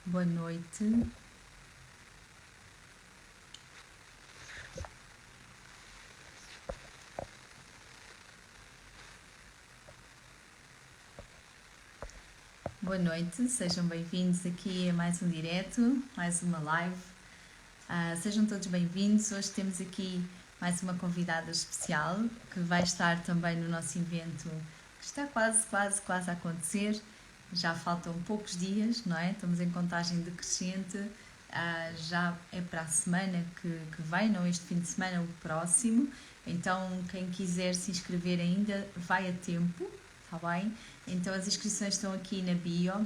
Boa noite. Boa noite, sejam bem-vindos aqui a mais um direto, mais uma live. Sejam todos bem-vindos. Hoje temos aqui mais uma convidada especial que vai estar também no nosso evento que está quase a acontecer. Já faltam poucos dias, não é? Estamos em contagem decrescente. Já é para a semana que vem, não este fim de semana, o próximo. Então, quem quiser se inscrever ainda vai a tempo, está bem? Então, as inscrições estão aqui na bio.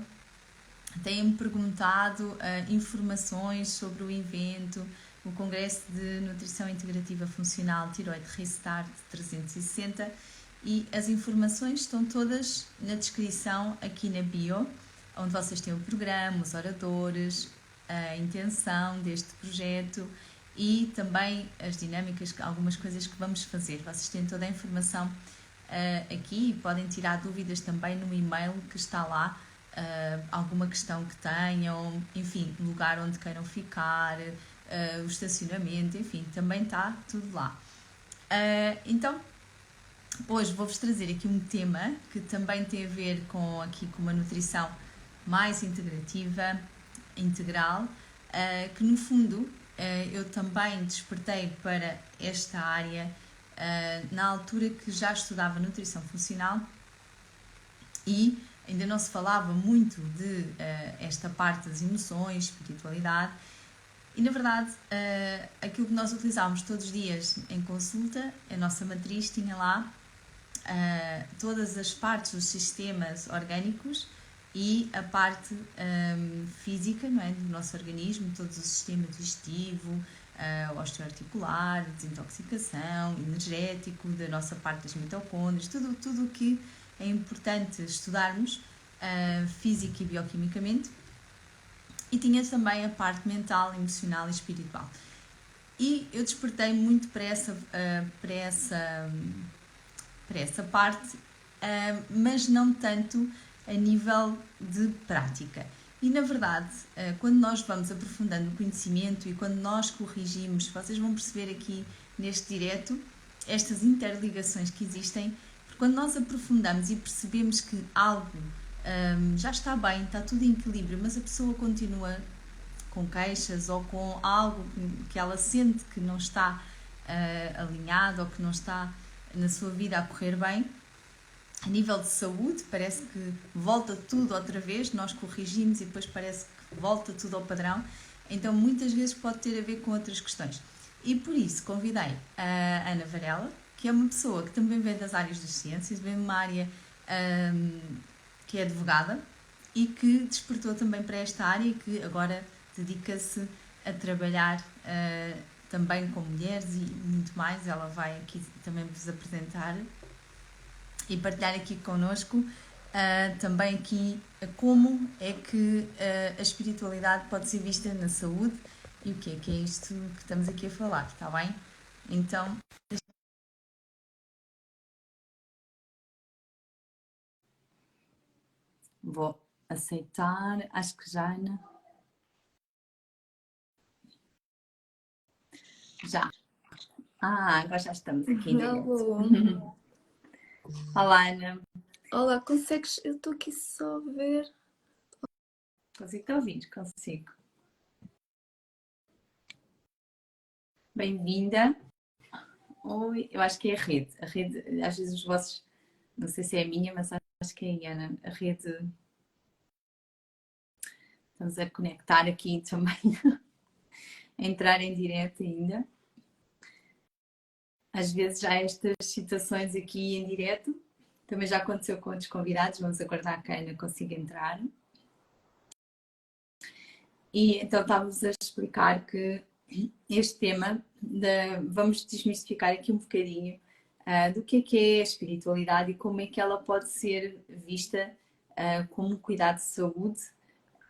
Têm-me perguntado informações sobre o evento, o Congresso de Nutrição Integrativa Funcional Tiroide Restart 360, e as informações estão todas na descrição aqui na bio, onde vocês têm o programa, os oradores, a intenção deste projeto e também as dinâmicas, algumas coisas que vamos fazer. Vocês têm toda a informação aqui e podem tirar dúvidas também no e-mail que está lá. Alguma questão que tenham, enfim, lugar onde queiram ficar, o estacionamento, enfim, também está tudo lá. Então, hoje vou-vos trazer aqui um tema que também tem a ver com uma nutrição mais integrativa, integral, que no fundo eu também despertei para esta área na altura que já estudava nutrição funcional e ainda não se falava muito de esta parte das emoções, espiritualidade, e na verdade aquilo que nós utilizávamos todos os dias em consulta, a nossa matriz tinha lá todas as partes dos sistemas orgânicos e a parte física, não é, do nosso organismo, todos os sistemas digestivo, osteoarticular, desintoxicação, energético, da nossa parte das mitocôndrias, tudo o que é importante estudarmos física e bioquimicamente, e tinha também a parte mental, emocional e espiritual. E eu despertei muito para essa parte, mas não tanto a nível de prática. E na verdade, quando nós vamos aprofundando o conhecimento e quando nós corrigimos, vocês vão perceber aqui neste direto estas interligações que existem, porque quando nós aprofundamos e percebemos que algo já está bem, está tudo em equilíbrio, mas a pessoa continua com queixas ou com algo que ela sente que não está alinhado ou que não está na sua vida a correr bem, a nível de saúde, parece que volta tudo outra vez, nós corrigimos e depois parece que volta tudo ao padrão, então muitas vezes pode ter a ver com outras questões. E por isso convidei a Ana Varela, que é uma pessoa que também vem das áreas das ciências, vem de uma área que é advogada e que despertou também para esta área e que agora dedica-se a trabalhar também com mulheres e muito mais. Ela vai aqui também vos apresentar e partilhar aqui connosco também aqui como é que a espiritualidade pode ser vista na saúde e o que é isto que estamos aqui a falar, está bem? Então, vou aceitar, acho que já, Ana. Já. Agora já estamos aqui em direto. Alô. Olá, Ana. Olá, consegues? Eu estou aqui só a ver. Consigo te ouvir? Consigo. Bem-vinda. Oi, eu acho que é a rede. A rede, às vezes os vossos, não sei se é a minha, mas acho que é a Ana. A rede, estamos a conectar aqui também, a entrar em direto ainda. Às vezes já estas situações aqui em direto, também já aconteceu com outros convidados, vamos aguardar que a Ana consiga entrar. E então estávamos a explicar que este tema, vamos desmistificar aqui um bocadinho do que é a espiritualidade e como é que ela pode ser vista como um cuidado de saúde,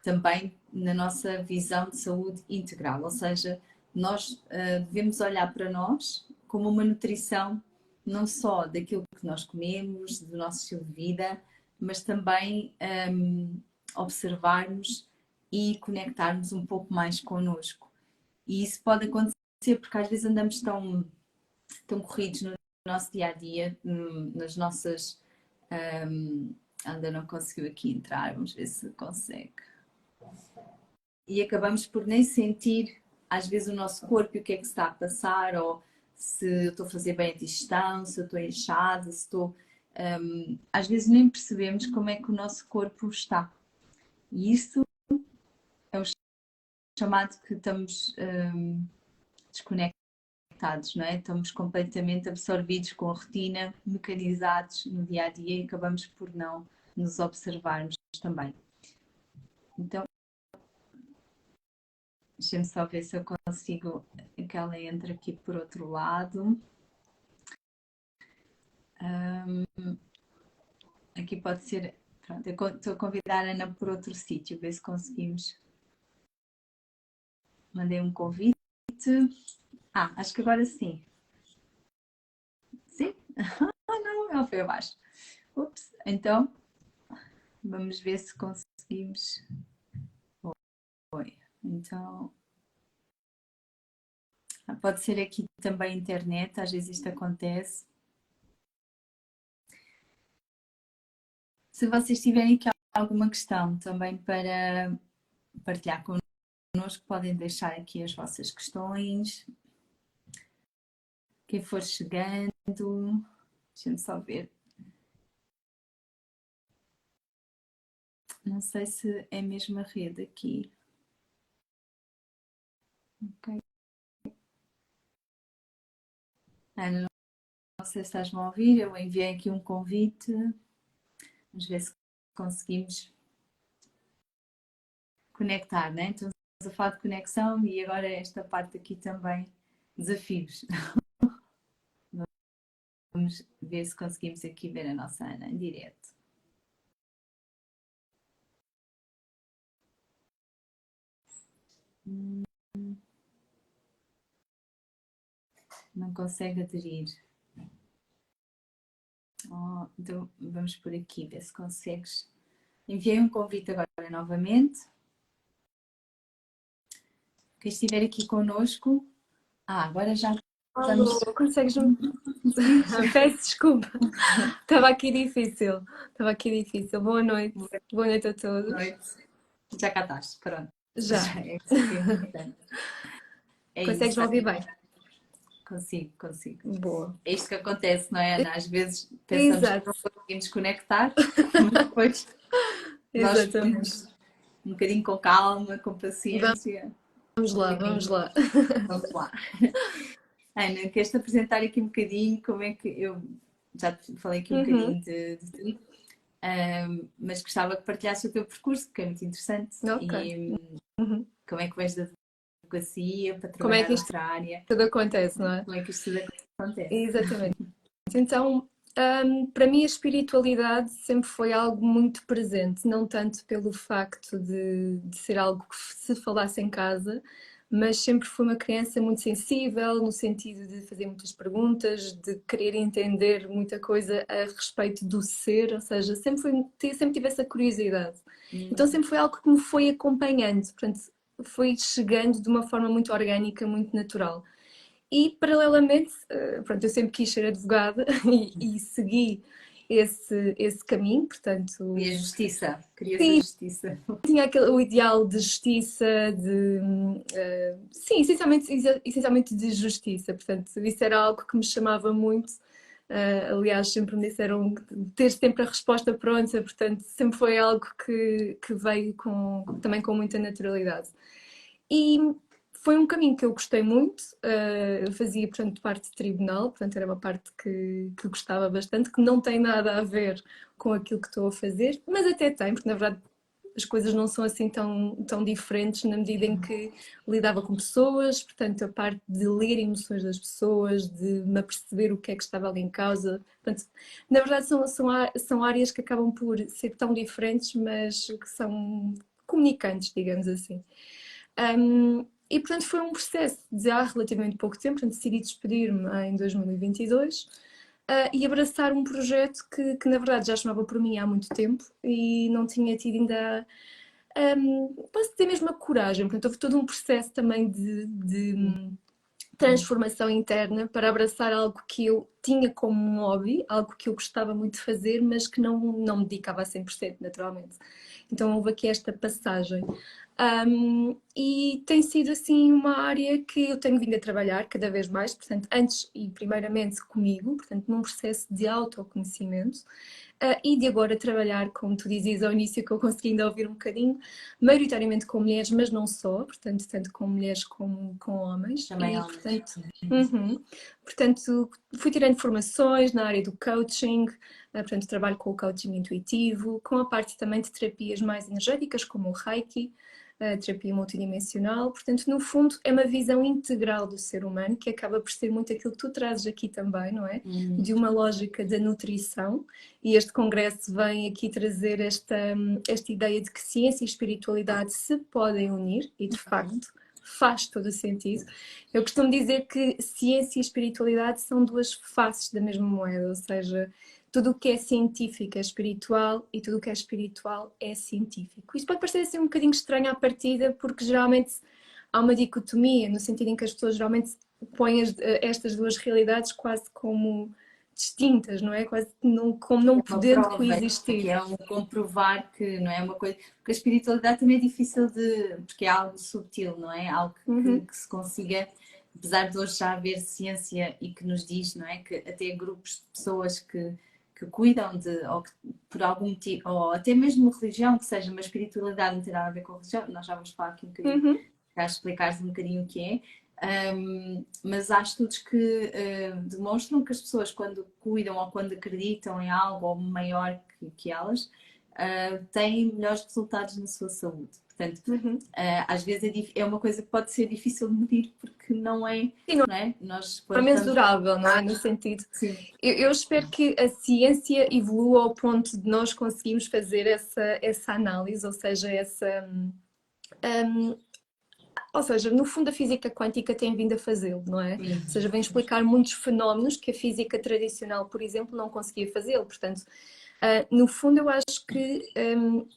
também na nossa visão de saúde integral, ou seja, nós devemos olhar para nós como uma nutrição não só daquilo que nós comemos, do nosso estilo de vida, mas também observarmos e conectarmos um pouco mais connosco. E isso pode acontecer porque às vezes andamos tão corridos no nosso dia a dia, nas nossas. Ainda não conseguiu aqui entrar, vamos ver se consegue. E acabamos por nem sentir, às vezes, o nosso corpo e o que é que está a passar, ou se eu estou a fazer bem a digestão, se eu estou inchada, se estou. Às vezes nem percebemos como é que o nosso corpo está. E isso é o chamado que estamos desconectados, não é? Estamos completamente absorvidos com a rotina, mecanizados no dia a dia e acabamos por não nos observarmos também. Então, deixa-me só ver se eu consigo que ela entre aqui por outro lado. Aqui pode ser. Pronto, eu estou a convidar a Ana por outro sítio, ver se conseguimos. Mandei um convite. Acho que agora sim. Sim? Não, ela foi abaixo. Ups, então vamos ver se conseguimos. Foi. Então. Pode ser aqui também internet, às vezes isto acontece. Se vocês tiverem aqui alguma questão também para partilhar connosco, podem deixar aqui as vossas questões. Quem for chegando, deixa-me só ver. Não sei se é mesmo a rede aqui. Ok. Ana, não sei se estás-me a ouvir, eu enviei aqui um convite. Vamos ver se conseguimos conectar, né? Então, estamos a falar de conexão e agora esta parte aqui também, desafios. Vamos ver se conseguimos aqui ver a nossa Ana em direto. Não consegue aderir. Então vamos por aqui, ver se consegues. Enviei um convite agora novamente. Quem estiver aqui connosco. Agora já estamos. Alô, consegues-me? Peço desculpa. Estava aqui difícil. Boa noite. Boa noite a todos. Boa noite. Já cá estás, pronto. Já. É isso que é importante. Consegues-me ouvir bem? Consigo. Boa. É isto que acontece, não é, Ana? Às vezes pensamos que não conseguimos conectar, mas depois nós vamos um bocadinho com calma, com paciência. Vamos lá. Vamos lá. Ana, queres-te apresentar aqui um bocadinho como é que eu já te falei aqui um bocadinho de ti, mas gostava que partilhasses o teu percurso, que é muito interessante. Ok. E como é que vais da advocacia para trabalhar noutra área? Tudo acontece, não é? Como é que isto tudo acontece? Exatamente. Então, para mim a espiritualidade sempre foi algo muito presente, não tanto pelo facto de ser algo que se falasse em casa, mas sempre fui uma criança muito sensível, no sentido de fazer muitas perguntas, de querer entender muita coisa a respeito do ser, ou seja, sempre tive essa curiosidade. Então sempre foi algo que me foi acompanhando, portanto, foi chegando de uma forma muito orgânica, muito natural. E, paralelamente, pronto, eu sempre quis ser advogada e segui esse caminho, portanto... E a justiça? Querias a justiça? Tinha o ideal de justiça, sim, essencialmente de justiça, portanto, isso era algo que me chamava muito. Aliás, sempre me disseram ter sempre a resposta pronta, portanto, sempre foi algo que veio também com muita naturalidade. E foi um caminho que eu gostei muito, eu fazia, portanto, parte de tribunal, portanto, era uma parte que gostava bastante, que não tem nada a ver com aquilo que estou a fazer, mas até tem, porque na verdade as coisas não são assim tão diferentes na medida em que lidava com pessoas, portanto, a parte de ler emoções das pessoas, de me aperceber o que é que estava ali em causa. Portanto, na verdade, são áreas que acabam por ser tão diferentes, mas que são comunicantes, digamos assim. E, portanto, foi um processo de há relativamente pouco tempo, portanto, decidi despedir-me em 2022 e abraçar um projeto que, na verdade, já chamava por mim há muito tempo e não tinha tido ainda posso dizer mesmo a coragem, portanto houve todo um processo também de transformação interna para abraçar algo que eu tinha como um hobby, algo que eu gostava muito de fazer, mas que não me dedicava a 100% naturalmente. Então houve aqui esta passagem. E tem sido assim uma área que eu tenho vindo a trabalhar cada vez mais, portanto, antes e primeiramente comigo, portanto, num processo de autoconhecimento, e de agora trabalhar, como tu dizias ao início, que eu consegui ainda ouvir um bocadinho, maioritariamente com mulheres, mas não só, portanto, tanto com mulheres como com homens. Também E, homens. portanto, fui tirando formações na área do coaching, portanto, trabalho com o coaching intuitivo, com a parte também de terapias mais energéticas, como o Reiki, a terapia multidimensional. Portanto, no fundo, é uma visão integral do ser humano, que acaba por ser muito aquilo que tu trazes aqui também, não é? De uma lógica da nutrição. E este congresso vem aqui trazer esta ideia de que ciência e espiritualidade se podem unir, e de facto faz todo o sentido. Eu costumo dizer que ciência e espiritualidade são duas faces da mesma moeda, ou seja, tudo o que é científico é espiritual e tudo o que é espiritual é científico. Isto pode parecer assim um bocadinho estranho à partida, porque geralmente há uma dicotomia, no sentido em que as pessoas geralmente põem estas duas realidades quase como distintas, não é? Quase como não podendo coexistir. Que é um comprovar que não é uma coisa. Porque a espiritualidade também é difícil porque é algo subtil, não é? Algo que se consiga, apesar de hoje já haver ciência e que nos diz, não é? Que até grupos de pessoas que cuidam ou que, por algum motivo, ou até mesmo religião, que seja, uma espiritualidade não tem nada a ver com a religião, nós já vamos falar aqui um bocadinho, para explicares um bocadinho o que é. Mas há estudos que demonstram que as pessoas, quando cuidam ou quando acreditam em algo ou maior que elas, têm melhores resultados na sua saúde. Portanto, às vezes é uma coisa que pode ser difícil de medir porque não é, Sim, não é? Nós, é mensurável, não é? No sentido. Sim. Eu espero que a ciência evolua ao ponto de nós conseguirmos fazer essa análise, ou seja, ou seja, no fundo a física quântica tem vindo a fazê-lo, não é? Ou seja, vem explicar muitos fenómenos que a física tradicional, por exemplo, não conseguia fazê-lo. Portanto, no fundo eu acho que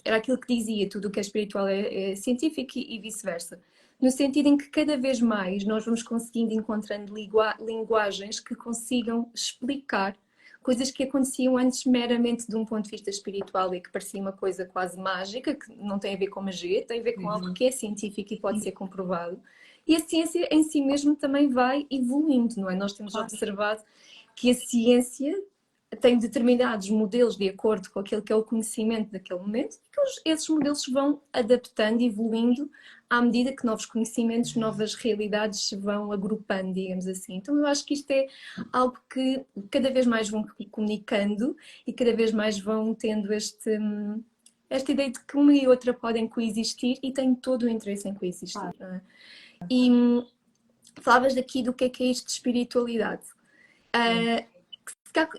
era aquilo que dizia, tudo o que é espiritual é científico e vice-versa. No sentido em que cada vez mais nós vamos conseguindo encontrando linguagens que consigam explicar coisas que aconteciam antes meramente de um ponto de vista espiritual e que parecia uma coisa quase mágica, que não tem a ver com magia, tem a ver com algo que é científico e pode ser comprovado. E a ciência em si mesmo também vai evoluindo, não é? Nós temos observado que a ciência tem determinados modelos de acordo com aquilo que é o conhecimento daquele momento e que esses modelos se vão adaptando e evoluindo à medida que novos conhecimentos, novas realidades se vão agrupando, digamos assim. Então eu acho que isto é algo que cada vez mais vão comunicando e cada vez mais vão tendo esta ideia de que uma e outra podem coexistir e têm todo o interesse em coexistir. Não é? E falavas daqui do que é isto de espiritualidade.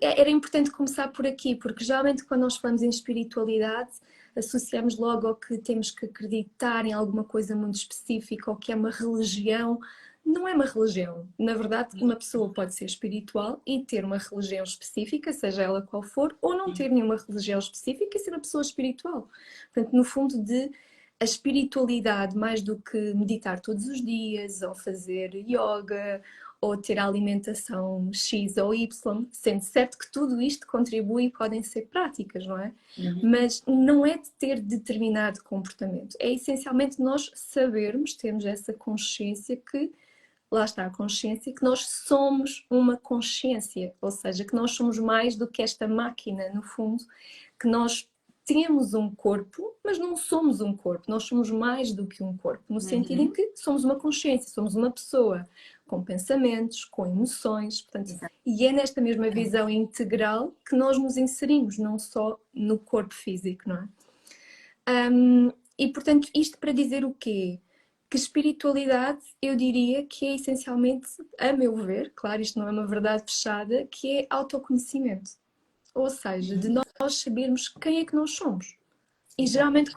Era importante começar por aqui, porque geralmente quando nós falamos em espiritualidade associamos logo ao que temos que acreditar em alguma coisa muito específica ou que é uma religião. Não é uma religião. Na verdade, uma pessoa pode ser espiritual e ter uma religião específica, seja ela qual for, ou não ter nenhuma religião específica e ser uma pessoa espiritual. Portanto, no fundo, a espiritualidade, mais do que meditar todos os dias, ou fazer yoga, ou ter a alimentação X ou Y, sendo certo que tudo isto contribui e podem ser práticas, não é? Mas não é de ter determinado comportamento. É essencialmente nós sabermos, termos essa consciência que, lá está a consciência, que nós somos uma consciência, ou seja, que nós somos mais do que esta máquina, no fundo, que nós temos um corpo, mas não somos um corpo, nós somos mais do que um corpo, no sentido em que somos uma consciência, somos uma pessoa com pensamentos, com emoções, portanto, e é nesta mesma visão integral que nós nos inserimos, não só no corpo físico, não é? E portanto, isto para dizer o quê? Que espiritualidade, eu diria que é essencialmente, a meu ver, claro, isto não é uma verdade fechada, que é autoconhecimento. Ou seja, de nós sabermos quem é que nós somos. E geralmente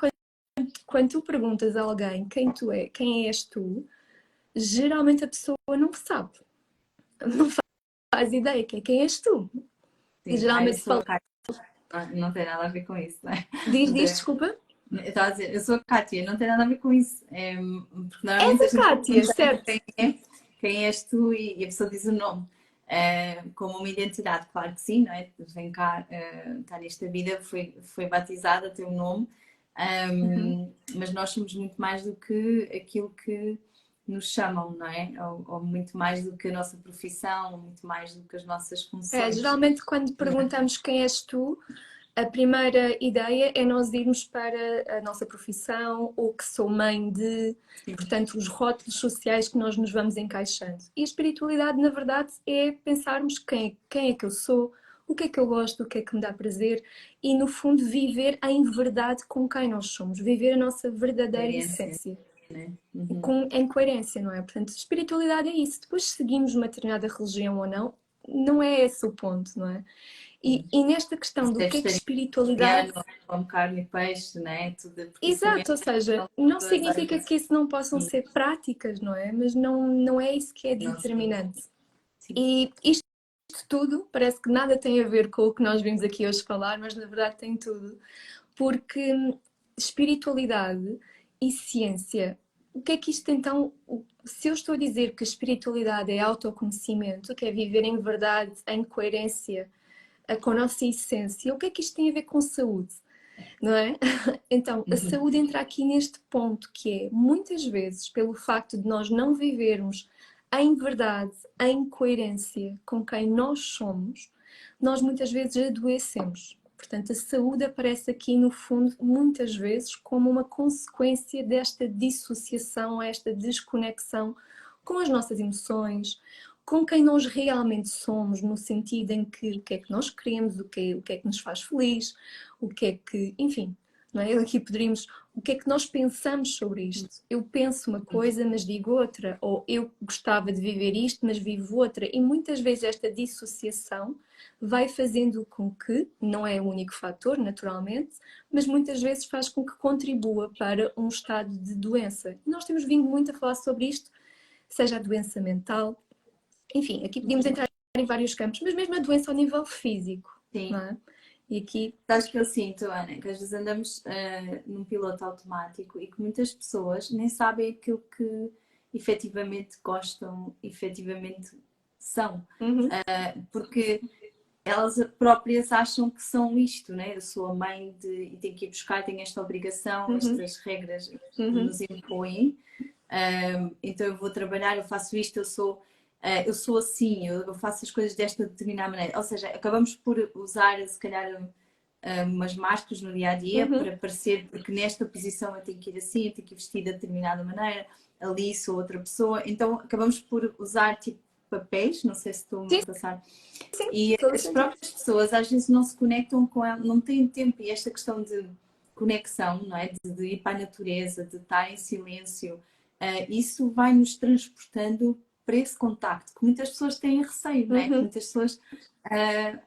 quando tu perguntas a alguém quem és tu, geralmente a pessoa não sabe. Não faz ideia quem és tu. Sim, E geralmente fala... Não tem nada a ver com isso, não é? Diz, desculpa. Eu estava a dizer, eu sou a Kátia, não tem nada a ver com isso. Porque És normalmente a a gente Kátia, pergunta certo? quem és tu e a pessoa diz o nome. Como uma identidade, claro que sim, não é? Vem cá, está nesta vida, foi batizada, tem um nome, Uhum. mas nós somos muito mais do que aquilo que nos chamam, não é? Ou muito mais do que a nossa profissão, ou muito mais do que as nossas funções. Geralmente quando perguntamos quem és tu, a primeira ideia é nós irmos para a nossa profissão ou que sou mãe de, Sim. portanto, os rótulos sociais que nós nos vamos encaixando. E a espiritualidade, na verdade, é pensarmos quem é que eu sou, o que é que eu gosto, o que é que me dá prazer e, no fundo, viver em verdade com quem nós somos, viver a nossa verdadeira Coerência, essência. né? Uhum. Em coerência, não é? Portanto, espiritualidade é isso. Depois seguimos uma determinada religião ou não, não é esse o ponto, não é? E nesta questão do que é espiritualidade. Vegetariano, come carne e peixe, né? Tudo, porque isso também Exato, ou seja, é não pessoas às significa vezes que isso não possam ser práticas, não é? Mas não é isso que é não sabem. determinante. Sim. E isto tudo parece que nada tem a ver com o que nós vimos aqui hoje falar, mas na verdade tem tudo. Porque espiritualidade e ciência, o que é que isto então. Se eu estou a dizer que a espiritualidade é autoconhecimento, que é viver em verdade, em coerência com a nossa essência, o que é que isto tem a ver com saúde? Não é? Então, a Uhum. saúde entra aqui neste ponto que é, muitas vezes, pelo facto de nós não vivermos em verdade, em coerência com quem nós somos, nós muitas vezes adoecemos. Portanto, a saúde aparece aqui, no fundo, muitas vezes como uma consequência desta dissociação, esta desconexão com as nossas emoções, com quem nós realmente somos, no sentido em que o que é que nós queremos, o que é que nos faz feliz, o que é que, enfim, não é? Aqui poderíamos, o que é que nós pensamos sobre isto? Eu penso uma coisa, mas digo outra, ou eu gostava de viver isto, mas vivo outra, e muitas vezes esta dissociação vai fazendo com que, não é o único fator, naturalmente, mas muitas vezes faz com que contribua para um estado de doença. E nós temos vindo muito a falar sobre isto, seja a doença mental, enfim, aqui podíamos entrar em vários campos, mas mesmo a doença ao nível físico, não Sim. é? E aqui. Sabes que eu sinto, Ana, que às vezes andamos num piloto automático e que muitas pessoas nem sabem aquilo que efetivamente gostam, efetivamente são. Uhum. Porque elas próprias acham que são isto, né? Eu sou a mãe e tenho que ir buscar, tenho esta obrigação, Uhum. estas regras que Uhum. nos impõem. Então eu vou trabalhar, eu faço isto, eu sou assim, eu faço as coisas desta determinada maneira. Ou seja, acabamos por usar, se calhar, umas máscaras no dia a dia Uhum. para parecer, porque nesta posição eu tenho que ir assim, eu tenho que ir vestida de determinada maneira, ali sou outra pessoa. Então acabamos por usar tipo papéis, não sei se estou-me Sim, a passar. sim, E todo as sentido. próprias pessoas às vezes não se conectam com ela, não têm tempo. E esta questão de conexão, não é? De ir para a natureza, de estar em silêncio, isso vai nos transportando para esse contacto, que muitas pessoas têm receio, não é? Que Uhum. muitas pessoas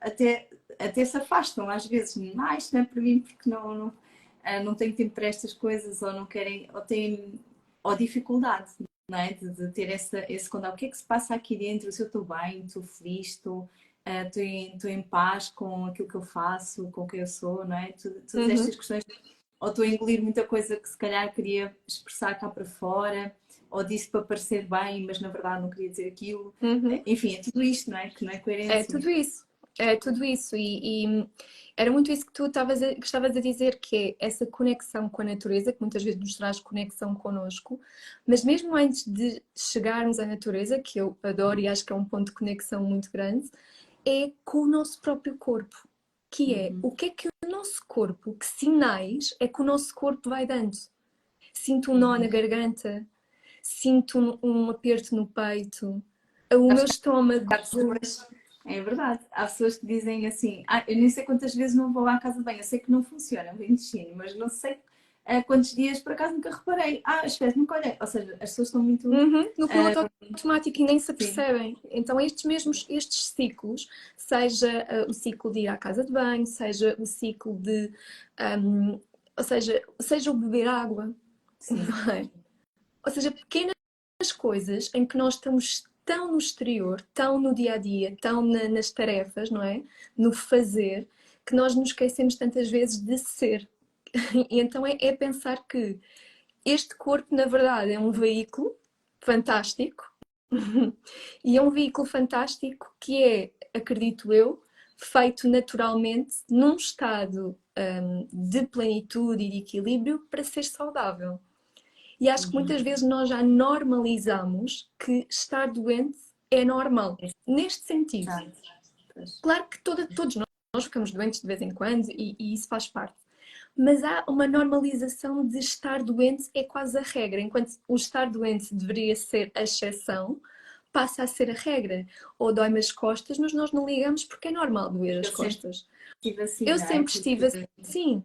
até se afastam às vezes. Isto não é para mim porque não tenho tempo para estas coisas, ou não querem, ou têm ou dificuldade, não é? De ter esse contato. O que é que se passa aqui dentro? Se eu estou bem, estou feliz, estou em paz com aquilo que eu faço, com quem eu sou, não é? Todas Uhum. estas questões. Ou estou a engolir muita coisa que se calhar queria expressar cá para fora, ou disse para parecer bem, mas na verdade não queria dizer aquilo. Uhum. Enfim, é tudo isto, não é? Que não é É coerência. tudo isso. É tudo isso. E era muito isso que tu estavas a dizer, que é essa conexão com a natureza, que muitas vezes nos traz conexão connosco, mas mesmo antes de chegarmos à natureza, que eu adoro e acho que é um ponto de conexão muito grande, é com o nosso próprio corpo, que é o que é que o nosso corpo, que sinais é que o nosso corpo vai dando. Sinto um nó na garganta, sinto um aperto no peito, o meu estômago. Há pessoas, é verdade, há pessoas que dizem assim, eu nem sei quantas vezes não vou à casa de banho, eu sei que não funciona o intestino, mas não sei quantos dias, por acaso nunca reparei. Espera, nunca olhei. Ou seja, as pessoas estão muito... Uhum, no piloto automático e nem se Sim. apercebem. Então estes ciclos, seja o ciclo de ir à casa de banho, seja o ciclo de, ou seja o beber água, Sim. não é? Ou seja, pequenas coisas em que nós estamos tão no exterior, tão no dia a dia, tão nas tarefas, não é? No fazer, que nós nos esquecemos tantas vezes de ser. E então é pensar que este corpo, na verdade, é um veículo fantástico. E é um veículo fantástico que é, acredito eu, feito naturalmente num estado de plenitude e de equilíbrio para ser saudável. E acho que muitas vezes nós já normalizamos que estar doente é normal, neste sentido. Claro que todos nós ficamos doentes de vez em quando e isso faz parte. Mas há uma normalização de estar doente é quase a regra, enquanto o estar doente deveria ser a exceção, passa a ser a regra. Ou dói-me as costas, mas nós não ligamos porque é normal doer as costas. Eu sempre estive assim.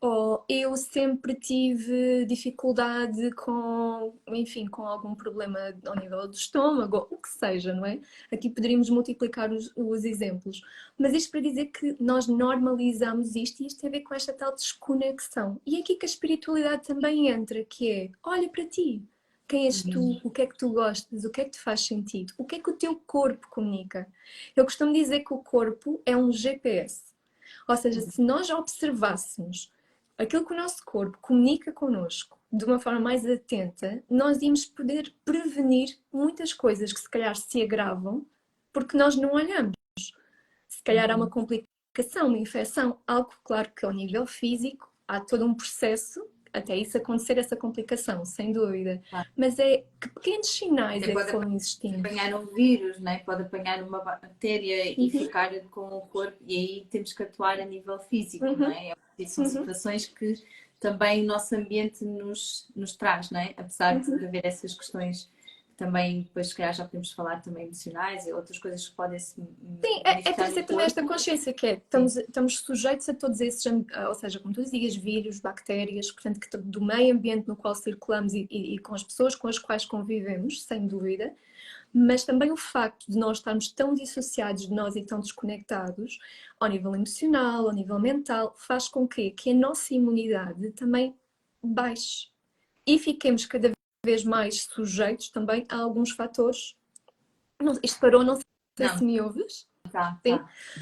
Ou eu sempre tive dificuldade com, enfim, com algum problema ao nível do estômago, ou o que seja, não é? Aqui poderíamos multiplicar os exemplos. Mas isto para dizer que nós normalizamos isto e isto tem a ver com esta tal desconexão. E é aqui que a espiritualidade também entra, que é, olha para ti. Quem és tu? O que é que tu gostas? O que é que te faz sentido? O que é que o teu corpo comunica? Eu costumo dizer que o corpo é um GPS. Ou seja, se nós observássemos aquilo que o nosso corpo comunica connosco de uma forma mais atenta, nós íamos poder prevenir muitas coisas que se calhar se agravam porque nós não olhamos. Se calhar há uma complicação, uma infecção, algo claro que ao nível físico há todo um processo até isso acontecer, essa complicação, sem dúvida. Claro. Mas é que pequenos sinais é que foram existindo. Pode apanhar um vírus, né? Pode apanhar uma bactéria e ficar com o corpo, e aí temos que atuar a nível físico, não é? E são situações que também o nosso ambiente nos traz, não é? Apesar de haver essas questões também, depois se calhar já podemos falar também emocionais e outras coisas que podem se Sim, é trazer também esta consciência que é, estamos sujeitos a todos esses, ou seja, como tu dizias, vírus, bactérias, portanto, que do meio ambiente no qual circulamos e com as pessoas com as quais convivemos, sem dúvida, mas também o facto de nós estarmos tão dissociados de nós e tão desconectados, ao nível emocional, ao nível mental, faz com que a nossa imunidade também baixe e fiquemos cada vez mais sujeitos também a alguns fatores. Isto parou, não sei se me ouves. Sim.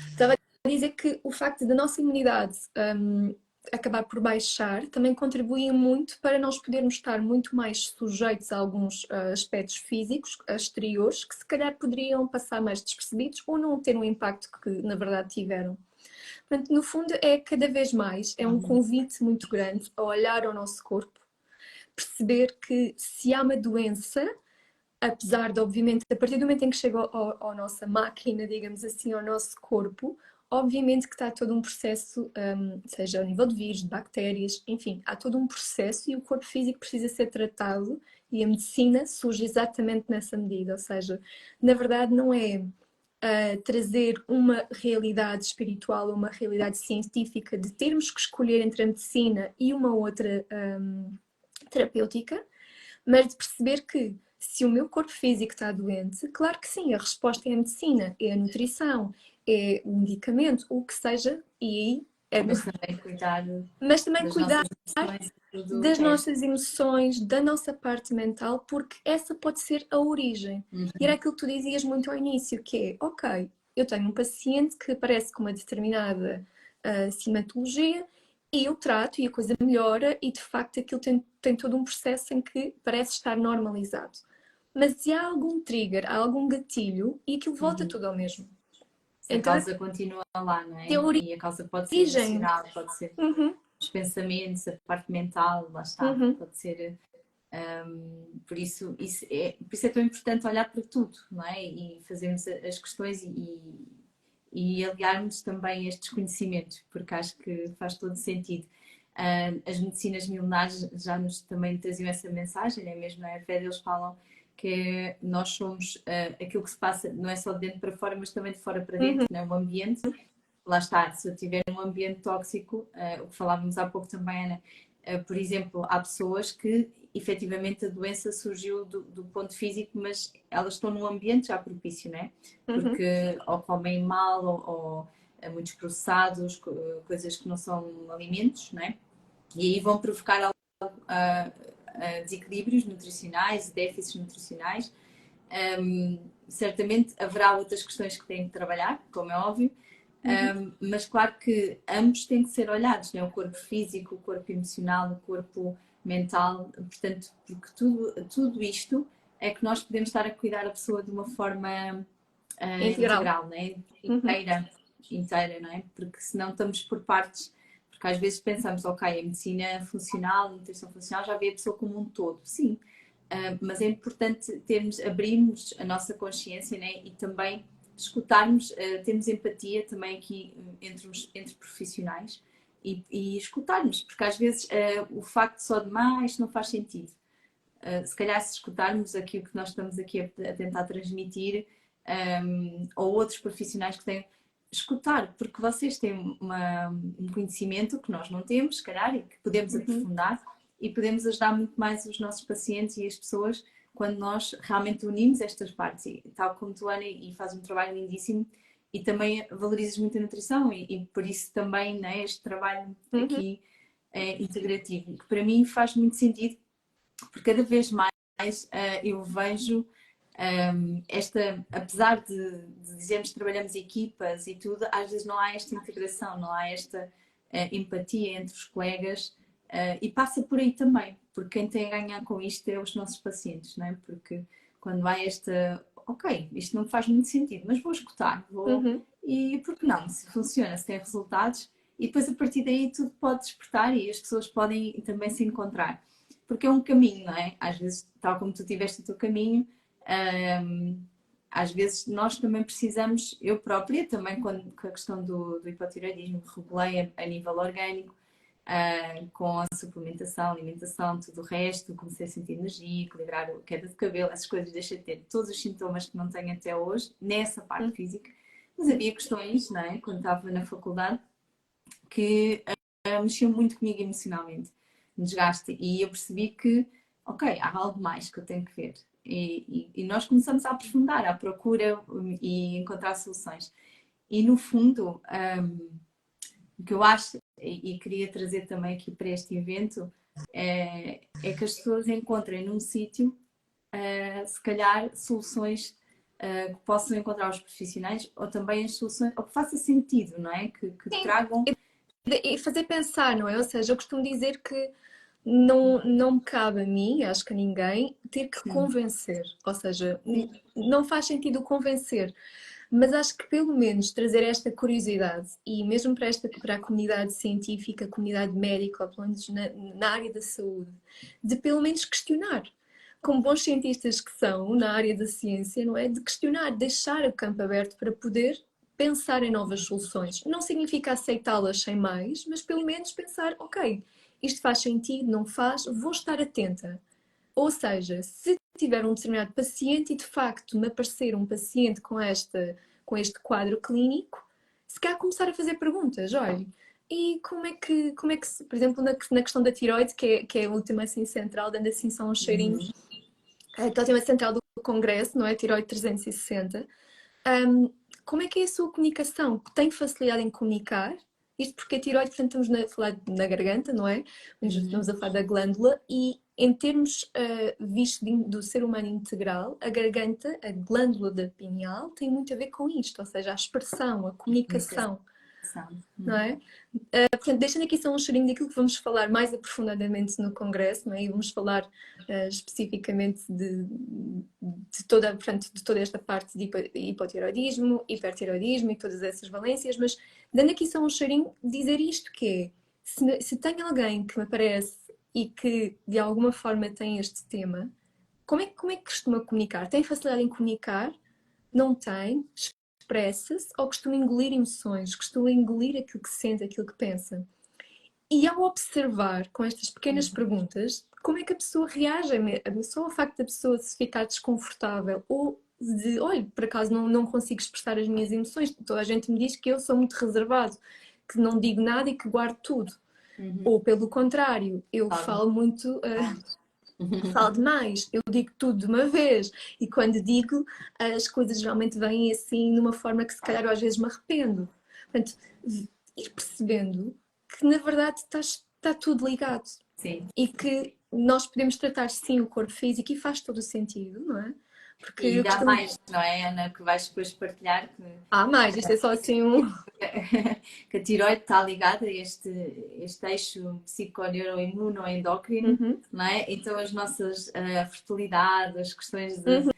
Estava a dizer que o facto da nossa imunidade acabar por baixar também contribui muito para nós podermos estar muito mais sujeitos a alguns aspectos físicos exteriores que se calhar poderiam passar mais despercebidos ou não ter um impacto que na verdade tiveram. Portanto, no fundo é cada vez mais, é um convite muito grande a olhar ao nosso corpo, perceber que se há uma doença, apesar de, obviamente, a partir do momento em que chega à nossa máquina, digamos assim, ao nosso corpo, obviamente que está todo um processo, seja ao nível de vírus, de bactérias, enfim, há todo um processo e o corpo físico precisa ser tratado e a medicina surge exatamente nessa medida, ou seja, na verdade não é trazer uma realidade espiritual ou uma realidade científica de termos que escolher entre a medicina e uma outra terapêutica, mas de perceber que se o meu corpo físico está doente, claro que sim, a resposta é a medicina, é a nutrição, é o medicamento, o que seja, e aí é mas também cuidar das nossas emoções, da nossa parte mental, porque essa pode ser a origem. E era aquilo que tu dizias muito ao início, que é, ok, eu tenho um paciente que aparece com uma determinada sintomatologia e eu trato e a coisa melhora e de facto aquilo tem todo um processo em que parece estar normalizado. Mas se há algum trigger, há algum gatilho e aquilo volta tudo ao mesmo. Então, a causa continua lá, não é? E a causa pode ser emocional, pode ser os pensamentos, a parte mental, lá está, pode ser... por isso é tão importante olhar para tudo, não é? E fazermos as questões e aliarmos também estes conhecimentos, porque acho que faz todo sentido. As medicinas milenares já nos também traziam essa mensagem, né? Mesmo na Ayurveda eles falam que nós somos aquilo que se passa, não é só de dentro para fora, mas também de fora para dentro, né? O ambiente. Lá está, se eu tiver um ambiente tóxico, o que falávamos há pouco também, Ana, por exemplo, há pessoas que efetivamente a doença surgiu do ponto físico, mas elas estão num ambiente já propício, né? Porque ou comem mal, ou muitos processados, coisas que não são alimentos, né? E aí vão provocar desequilíbrios nutricionais, déficits nutricionais. Certamente haverá outras questões que têm que trabalhar, como é óbvio, Mas claro que ambos têm que ser olhados, né? O corpo físico, o corpo emocional, o corpo mental, portanto, porque tudo isto é que nós podemos estar a cuidar a pessoa de uma forma Integral. integral, né? Inteira, não é? Porque senão estamos por partes, porque às vezes pensamos, ok, a medicina funcional, a nutrição funcional já vê a pessoa como um todo, sim, mas é importante abrirmos a nossa consciência, né? E também escutarmos, termos empatia também aqui entre profissionais e escutarmos, porque às vezes o facto só de isto não faz sentido. Se calhar se escutarmos aqui o que nós estamos aqui a tentar transmitir, ou outros profissionais que têm, escutar, porque vocês têm um conhecimento que nós não temos, se calhar, e que podemos aprofundar e podemos ajudar muito mais os nossos pacientes e as pessoas quando nós realmente unimos estas partes, e, tal como tu, Ana, e fazes um trabalho lindíssimo e também valorizas muito a nutrição e por isso também, né, este trabalho aqui é integrativo, que para mim faz muito sentido, porque cada vez mais eu vejo apesar de dizermos que trabalhamos equipas e tudo, às vezes não há esta integração, não há esta empatia entre os colegas, e passa por aí também, porque quem tem a ganhar com isto é os nossos pacientes, não é? Porque quando há ok, isto não faz muito sentido, mas vou escutar, e por que não? Se funciona, se tem resultados, e depois a partir daí tudo pode despertar e as pessoas podem também se encontrar. Porque é um caminho, não é? Às vezes, tal como tu tiveste o teu caminho, às vezes nós também precisamos, eu própria também com a questão do hipotireoidismo, regulei a nível orgânico, com a suplementação, alimentação, tudo o resto, comecei a sentir energia, equilibrar a queda de cabelo, essas coisas, deixei de ter todos os sintomas que não tenho até hoje, nessa parte física, mas havia questões, não é? Quando estava na faculdade, que mexiam muito comigo emocionalmente, desgaste, e eu percebi que, ok, há algo mais que eu tenho que ver. E nós começamos a aprofundar a procura e encontrar soluções. E no fundo, o que eu acho, e queria trazer também aqui para este evento, é que as pessoas encontrem num sítio, se calhar, soluções que possam encontrar os profissionais, ou também as soluções, ou que faça sentido, não é? Que tragam. E fazer pensar, não é? Ou seja, eu costumo dizer que não me cabe a mim, acho que a ninguém, ter que convencer. Ou seja, não faz sentido convencer. Mas acho que pelo menos trazer esta curiosidade, e mesmo para a comunidade científica, a comunidade médica, ou pelo menos na área da saúde, de pelo menos questionar. Como bons cientistas que são na área da ciência, não é? De questionar, deixar o campo aberto para poder pensar em novas soluções. Não significa aceitá-las sem mais, mas pelo menos pensar, ok, isto faz sentido, não faz, vou estar atenta. Ou seja, se tiver um determinado paciente e de facto me aparecer um paciente com este quadro clínico, se calhar começar a fazer perguntas, olha, e como é que por exemplo, na questão da tiroide, que é a última assim central, dando assim só uns cheirinhos, aquela última central do congresso, não é? Tiroide 360. Como é que é a sua comunicação? Tem facilidade em comunicar? Isto porque a tiroide, portanto, estamos a falar na garganta, não é? Estamos a falar da glândula e em termos visto do ser humano integral, a garganta, a glândula da pineal, tem muito a ver com isto, ou seja, a expressão, a comunicação, não é? Portanto, deixando aqui só um cheirinho daquilo que vamos falar mais aprofundadamente no congresso, não é? E vamos falar especificamente de toda esta parte de hipotireoidismo, hipertireoidismo e todas essas valências, mas dando aqui só um cheirinho, dizer isto que é, se tem alguém que me aparece e que de alguma forma tem este tema, como é que costuma comunicar? Tem facilidade em comunicar? Não tem? Expressa-se ou costuma engolir emoções, costuma engolir aquilo que sente, aquilo que pensa. E ao observar com estas pequenas perguntas, como é que a pessoa reage? Só o facto da pessoa se ficar desconfortável ou de, olha, por acaso não consigo expressar as minhas emoções, toda a gente me diz que eu sou muito reservado, que não digo nada e que guardo tudo. Ou pelo contrário, eu falo muito... falo demais, eu digo tudo de uma vez e quando digo as coisas realmente vêm assim numa forma que se calhar eu às vezes me arrependo. Portanto, ir percebendo que na verdade está tudo ligado. Sim. E que nós podemos tratar sim o corpo físico e faz todo o sentido, não é? Porque E eu dá costumo... mais, não é, Ana, que vais depois partilhar que, Há mais, isto é só assim um... que a tiroide está ligada a este eixo psiconeuroimunoendócrino, Uhum, não é? Então as nossas fertilidade, as questões uhum,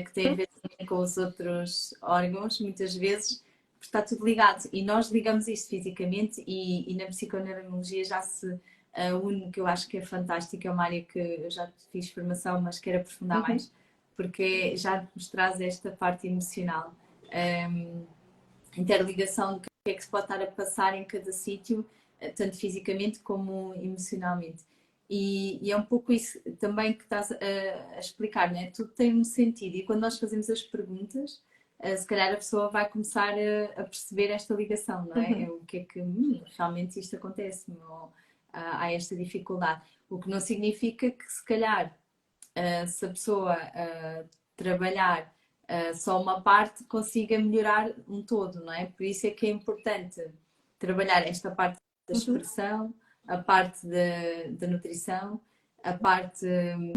que têm a ver também com os outros órgãos, muitas vezes está tudo ligado. E nós ligamos isto fisicamente e na psiconeuroimunologia já se une, que eu acho que é fantástico, é uma área que eu já fiz formação, mas quero aprofundar uhum. mais, porque já nos traz esta parte emocional. Interligação do que é que se pode estar a passar em cada sítio, tanto fisicamente como emocionalmente. E é um pouco isso também que estás a explicar, né? Tudo tem um sentido. E quando nós fazemos as perguntas, se calhar a pessoa vai começar a perceber esta ligação, não é? Uhum. É o que é que realmente isto acontece, ou há esta dificuldade. O que não significa que se calhar se a pessoa trabalhar só uma parte consiga melhorar um todo, não é? Por isso é que é importante trabalhar esta parte da Uhum. expressão, a parte da nutrição, a parte,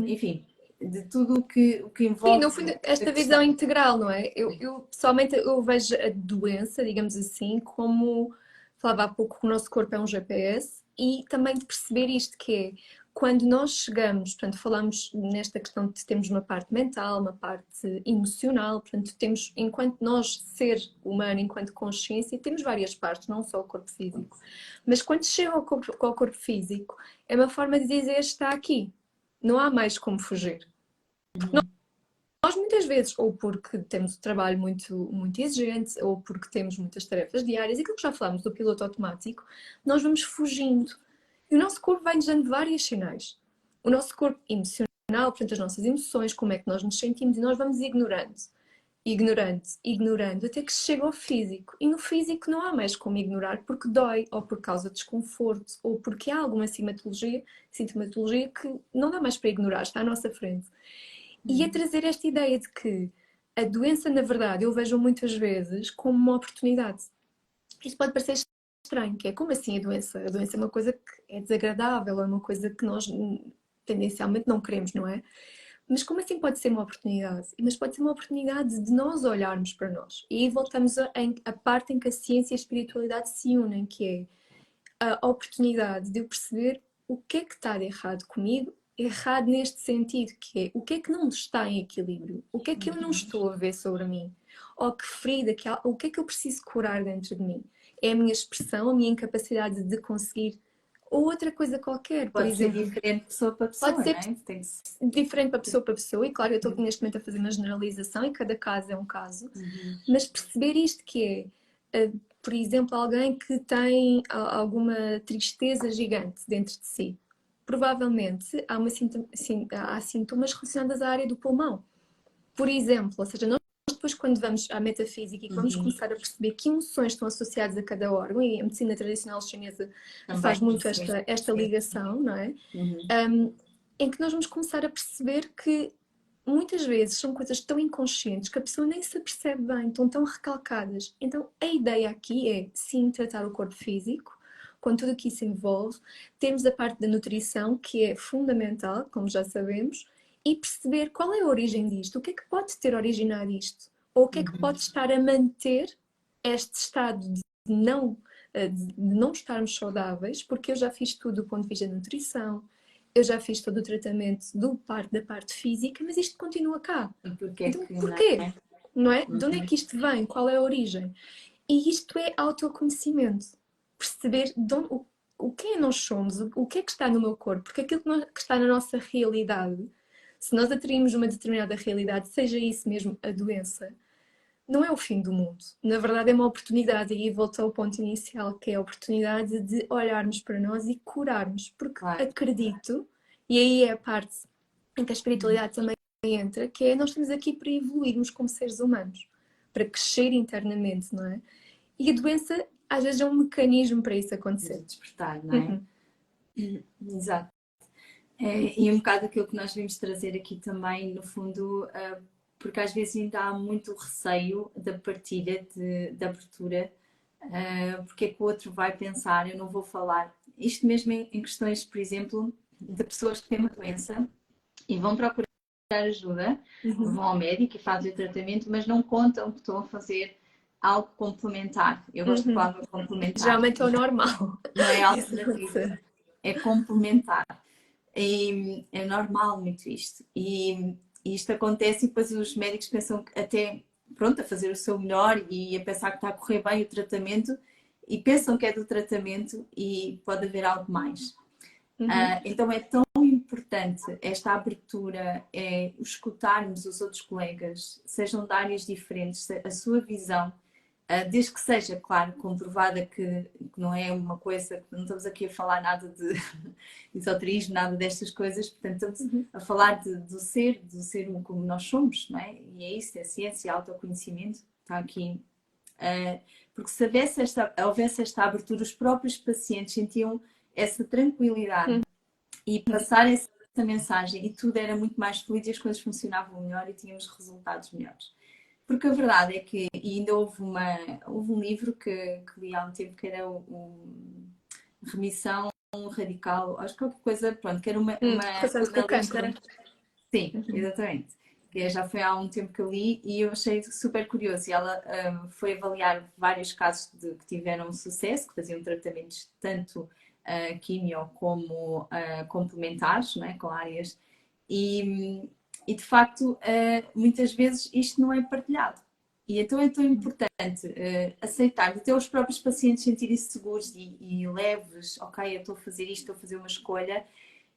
enfim, de tudo o que Sim, no envolve fundo, a esta questão. visão integral, não é? Eu pessoalmente eu vejo a doença, digamos assim, como falava há pouco, que o nosso corpo é um GPS e também de perceber isto que é quando nós chegamos, portanto, falamos nesta questão de termos uma parte mental, uma parte emocional, portanto, temos, enquanto nós, ser humano, enquanto consciência, temos várias partes, não só o corpo físico. Mas quando chega ao corpo físico, é uma forma de dizer está aqui, não há mais como fugir. Nós muitas vezes, ou porque temos um trabalho muito exigente, ou porque temos muitas tarefas diárias, e aquilo que já falámos do piloto automático, nós vamos fugindo. E o nosso corpo vai-nos dando vários sinais. O nosso corpo emocional, portanto, as nossas emoções, como é que nós nos sentimos, e nós vamos ignorando, ignorando, ignorando, até que chega ao físico. E no físico não há mais como ignorar, porque dói, ou por causa de desconforto, ou porque há alguma sintomatologia que não dá mais para ignorar, está à nossa frente. E a trazer esta ideia de que a doença, na verdade, eu vejo muitas vezes como uma oportunidade. Isto pode parecer estranho, que é como assim a doença? A doença é uma coisa que é desagradável, é uma coisa que nós tendencialmente não queremos, não é? Mas como assim pode ser uma oportunidade? Mas pode ser uma oportunidade de nós olharmos para nós. E aí voltamos a parte em que a ciência e a espiritualidade se unem, que é a oportunidade de eu perceber o que é que está de errado comigo, errado neste sentido, que é o que é que não está em equilíbrio, o que é que eu não estou a ver sobre mim, ou que ferida, o que é que eu preciso curar dentro de mim. É a minha expressão, a minha incapacidade de conseguir, ou outra coisa qualquer, por Pode ser exemplo. diferente de pessoa para Pode pessoa, não ser é? Tem que ser. diferente para pessoa, e claro, eu estou aqui neste momento a fazer uma generalização e cada caso é um caso, mas perceber isto que é, por exemplo, alguém que tem alguma tristeza gigante dentro de si. Provavelmente há sintomas relacionados à área do pulmão. Por exemplo, ou seja, nós depois quando vamos à metafísica e vamos começar a perceber que emoções estão associadas a cada órgão, e a medicina tradicional chinesa faz Também, muito sim. esta ligação, não é? Uhum. Em que nós vamos começar a perceber que muitas vezes são coisas tão inconscientes que a pessoa nem se apercebe bem, estão tão recalcadas. Então a ideia aqui é sim tratar o corpo físico, com tudo o que isso envolve. Temos a parte da nutrição, que é fundamental, como já sabemos, e perceber qual é a origem disto, o que é que pode ter originado isto, ou o que é que pode estar a manter este estado de não estarmos saudáveis, porque eu já fiz tudo do ponto de vista da nutrição, eu já fiz todo o tratamento da parte física, mas isto continua cá. E porque é Então, que não porquê? é? Não é? De onde é que isto vem? Qual é a origem? E isto é autoconhecimento. Perceber o que é nós somos, o que é que está no meu corpo, porque aquilo que está na nossa realidade, se nós atraímos uma determinada realidade, seja isso mesmo a doença, não é o fim do mundo. Na verdade, é uma oportunidade, e aí volto ao ponto inicial, que é a oportunidade de olharmos para nós e curarmos, porque Claro. acredito, e aí é a parte em que a espiritualidade também entra, que é nós estamos aqui para evoluirmos como seres humanos, para crescer internamente, não é? E a doença, às vezes, é um mecanismo para isso De acontecer. despertar, não é? Exato. E um bocado aquilo que nós vimos trazer aqui também, no fundo, porque às vezes ainda há muito receio da partilha, da abertura, porque é que o outro vai pensar, eu não vou falar. Isto mesmo em questões, por exemplo, de pessoas que têm uma doença e vão procurar ajuda, Uhum. vão ao médico e fazem o tratamento, mas não contam que estão a fazer algo complementar. Eu gosto da palavra complementar. Geralmente é o normal. Não é Isso alternativo, acontece. é complementar. E é normal muito isto. E isto acontece e depois os médicos pensam que até, pronto, a fazer o seu melhor e a pensar que está a correr bem o tratamento e pensam que é do tratamento e pode haver algo mais. Então é tão importante esta abertura, é escutarmos os outros colegas, sejam de áreas diferentes, a sua visão, desde que seja, claro, comprovada que não é uma coisa, não estamos aqui a falar nada de esoterismo, nada destas coisas, portanto estamos a falar do ser como nós somos, não é? E é isso, é ciência, autoconhecimento, está aqui. Porque se houvesse esta abertura, os próprios pacientes sentiam essa tranquilidade e passar essa mensagem e tudo era muito mais fluido e as coisas funcionavam melhor e tínhamos resultados melhores. Porque a verdade é que, e ainda houve um livro que li há um tempo que era Remissão Radical, acho que qualquer coisa, pronto, que era uma Passando com o lista. cancro. Sim, exatamente. Que já foi há um tempo que eu li e eu achei super curioso. E ela foi avaliar vários casos que tiveram sucesso, que faziam tratamentos tanto quimio como complementares, não é? Com áreas. E de facto, muitas vezes isto não é partilhado. E então é tão importante aceitar, até os próprios pacientes sentirem-se seguros e leves, ok, eu estou a fazer isto, estou a fazer uma escolha,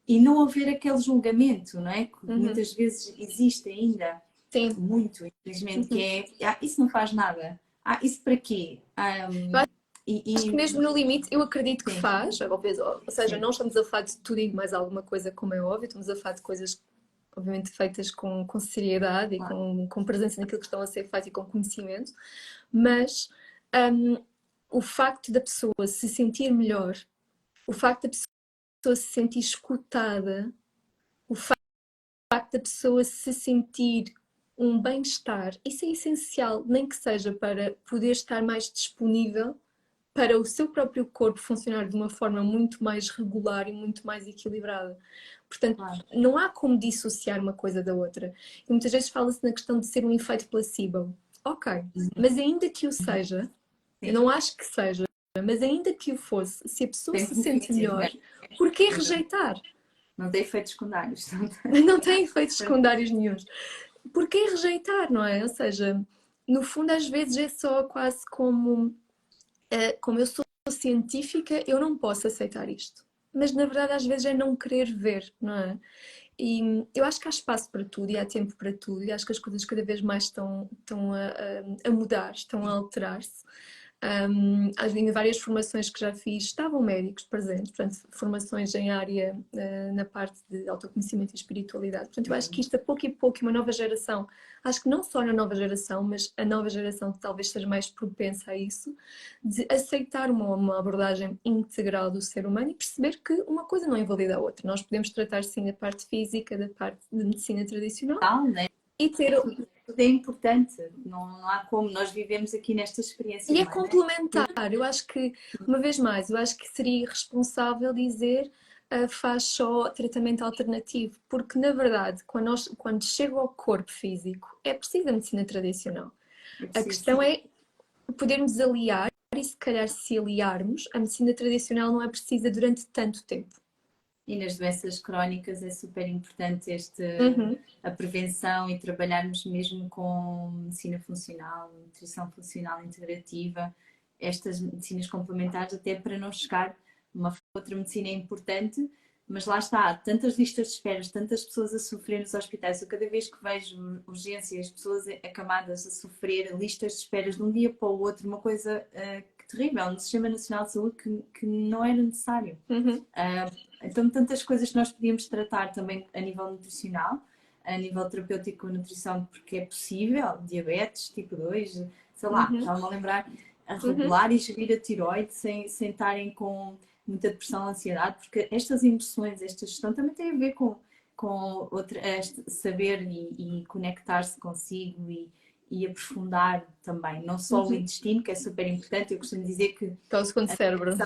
e não haver aquele julgamento, não é? Que muitas vezes existe ainda, Sim. muito, infelizmente, que é, isso não faz nada. Isso para quê? Acho que mesmo no limite, eu acredito que Sim. faz. Ou seja, Sim. não estamos a falar de tudo e mais alguma coisa, como é óbvio, estamos a falar de coisas, obviamente, feitas com seriedade e Claro. com presença naquilo que estão a ser feito e com conhecimento, mas o facto da pessoa se sentir melhor, o facto da pessoa se sentir escutada, o facto da pessoa se sentir um bem-estar, isso é essencial, nem que seja para poder estar mais disponível para o seu próprio corpo funcionar de uma forma muito mais regular e muito mais equilibrada. Portanto, Claro. não há como dissociar uma coisa da outra. E muitas vezes fala-se na questão de ser um efeito placebo. Ok, mas ainda que o seja, eu não acho que seja, mas ainda que o fosse, se a pessoa Tem se sente benefício, melhor, né? por que rejeitar? Não tem efeitos secundários. Não tem efeitos secundários nenhuns. Por que rejeitar, não é? Ou seja, no fundo, às vezes é só quase como eu sou científica, eu não posso aceitar isto. Mas na verdade, às vezes é não querer ver, não é? E eu acho que há espaço para tudo e há tempo para tudo, e acho que as coisas cada vez mais estão a mudar, estão a alterar-se. Em várias formações que já fiz estavam médicos presentes, portanto, formações em área na parte de autoconhecimento e espiritualidade. Portanto, eu acho que isto a pouco e pouco, uma nova geração, acho que não só na nova geração, mas a nova geração talvez seja mais propensa a isso, de aceitar uma abordagem integral do ser humano e perceber que uma coisa não invalida a outra. Nós podemos tratar sim da parte física, da parte de medicina tradicional Né? e ter Tudo é importante, não há como, nós vivemos aqui nesta experiência. e é não complementar. Eu acho que, uma vez mais, eu acho que seria irresponsável dizer faz só tratamento alternativo, porque na verdade, quando chega ao corpo físico, é preciso a medicina tradicional. É A preciso, questão sim. é podermos aliar, e se calhar se aliarmos, a medicina tradicional não é precisa durante tanto tempo. E nas doenças crónicas é super importante Uhum. a prevenção e trabalharmos mesmo com medicina funcional, nutrição funcional integrativa, estas medicinas complementares, até para não chegar uma outra medicina é importante, mas lá está, há tantas listas de espera, tantas pessoas a sofrer nos hospitais. Eu cada vez que vejo urgências, pessoas acamadas a sofrer, listas de espera de um dia para o outro, uma coisa terrível no Sistema Nacional de Saúde que não era necessário. Uhum. Então, tantas coisas que nós podíamos tratar também a nível nutricional, a nível terapêutico, nutrição, porque é possível, diabetes, tipo 2, sei lá, estava-me a lembrar, a regular e gerir a tiroide sem estarem com muita depressão, ansiedade, porque estas emoções, esta gestão também tem a ver com saber e conectar-se consigo e aprofundar também, não só o intestino, que é super importante, eu costumo dizer que Que é o segundo cérebro.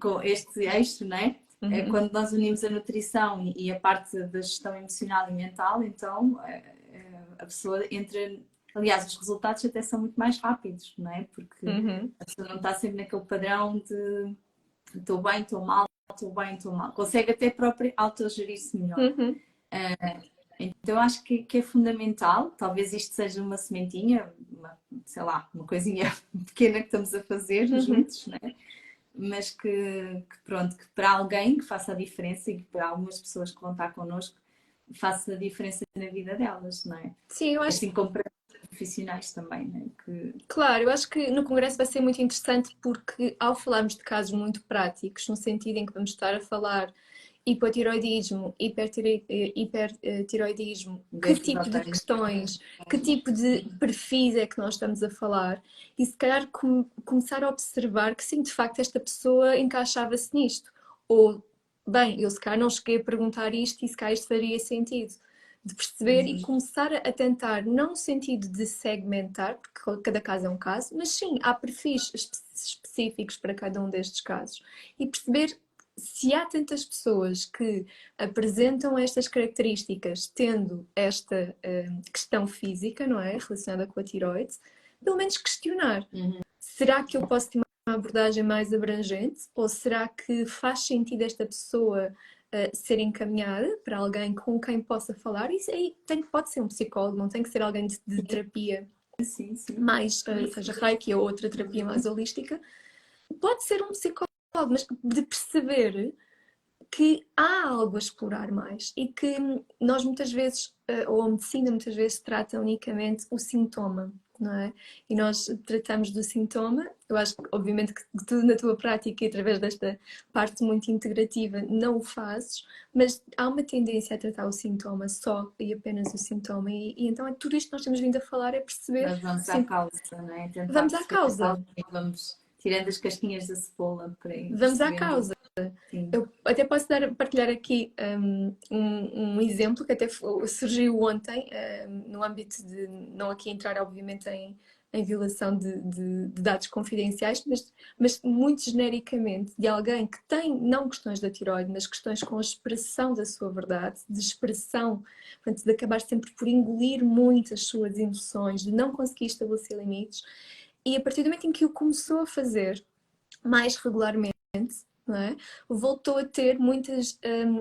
com este eixo, não é? Uhum. quando nós unimos a nutrição e a parte da gestão emocional e mental, então a pessoa entra. Aliás, os resultados até são muito mais rápidos, não é? Porque Uhum. a pessoa não está sempre naquele padrão de estou bem, estou mal, estou bem, estou mal. Consegue até própria autogerir-se melhor. Uhum. Então acho que é fundamental, talvez isto seja uma sementinha, sei lá, uma coisinha pequena que estamos a fazer Uhum. juntos, né? Mas que pronto, que para alguém que faça a diferença e que para algumas pessoas que vão estar connosco faça a diferença na vida delas, não é? Sim, eu acho. Assim como para profissionais também, né? Claro, eu acho que no Congresso vai ser muito interessante porque, ao falarmos de casos muito práticos, no sentido em que vamos estar a falar hipotiroidismo, hipertiroidismo, que Doenças tipo de autoimunes. questões, que tipo de perfis é que nós estamos a falar, e se calhar começar a observar que sim, de facto, esta pessoa encaixava-se nisto. Ou, bem, eu se calhar não cheguei a perguntar isto e se calhar isto faria sentido de perceber e começar a tentar, não no sentido de segmentar, porque cada caso é um caso, mas sim, há perfis específicos para cada um destes casos. E perceber se há tantas pessoas que apresentam estas características tendo esta questão física, não é? Relacionada com a tiroide, pelo menos questionar. Será que eu posso ter uma abordagem mais abrangente? Ou será que faz sentido esta pessoa ser encaminhada para alguém com quem possa falar? Isso aí pode ser um psicólogo, não tem que ser alguém de terapia Sim, sim. mais, seja Reiki ou outra terapia mais holística. Pode ser um psicólogo, mas de perceber que há algo a explorar mais e que nós muitas vezes, ou a medicina muitas vezes trata unicamente o sintoma, não é? E nós tratamos do sintoma, eu acho que obviamente que tu na tua prática e através desta parte muito integrativa não o fazes, mas há uma tendência a tratar o sintoma só e apenas o sintoma e então é tudo isto que nós temos vindo a falar, é perceber, Nós vamos à sim, causa, não é? Tentar vamos à perceber a causa, causa e vamos tirando as casquinhas da cebola para ir vamos à percebendo. causa. Sim. Eu até posso partilhar aqui um exemplo que até surgiu ontem, no âmbito de não aqui entrar, obviamente, em violação de dados confidenciais, mas muito genericamente de alguém que tem não questões da tiroide, mas questões com a expressão da sua verdade, de expressão, portanto, de acabar sempre por engolir muito as suas emoções, de não conseguir estabelecer limites. E a partir do momento em que o começou a fazer mais regularmente, não é? Voltou a ter muitas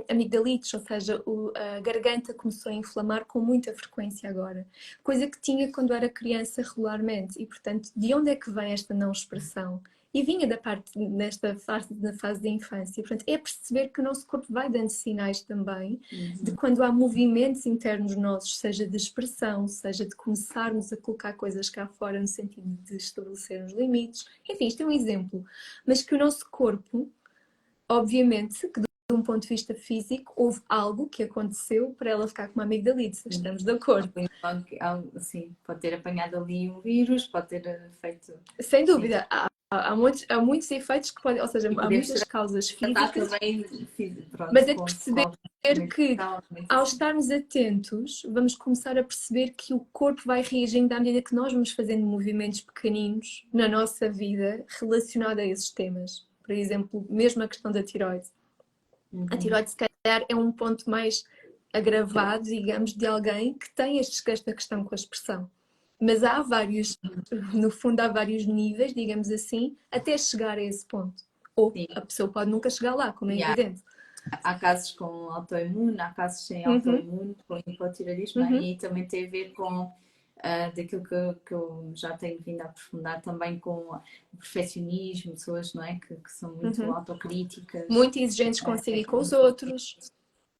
amigdalites, ou seja, a garganta começou a inflamar com muita frequência agora, coisa que tinha quando era criança regularmente. E, portanto, de onde é que vem esta não expressão? E vinha da parte, nesta fase, na fase da infância. Portanto, é perceber que o nosso corpo vai dando sinais também de quando há movimentos internos nossos, seja de expressão, seja de começarmos a colocar coisas cá fora no sentido de estabelecermos limites. Enfim, isto é um exemplo. Mas que o nosso corpo, obviamente, que de um ponto de vista físico, houve algo que aconteceu para ela ficar com uma amigdalite, estamos de acordo. Sim, pode ter apanhado ali um vírus, pode ter feito. Sem dúvida, há muitos efeitos que podem, ou seja, E há podemos muitas causas tratar físicas, também, pronto, mas é de com perceber que ao estarmos atentos, vamos começar a perceber que o corpo vai reagindo à medida que nós vamos fazendo movimentos pequeninos na nossa vida relacionados a esses temas. Por exemplo, mesmo a questão da tiroide. A tiroide, se calhar, é um ponto mais agravado, digamos, de alguém que tem esta questão com a expressão. Mas há vários, no fundo, há vários níveis, digamos assim, até chegar a esse ponto. Ou Sim. a pessoa pode nunca chegar lá, como é evidente. Há casos com autoimune, há casos sem autoimune, com hipotiroidismo, né? E também tem a ver com daquilo que eu já tenho vindo a aprofundar também com o perfeccionismo, pessoas, não é? Que são muito autocríticas. Muito exigentes consigo e com os outros.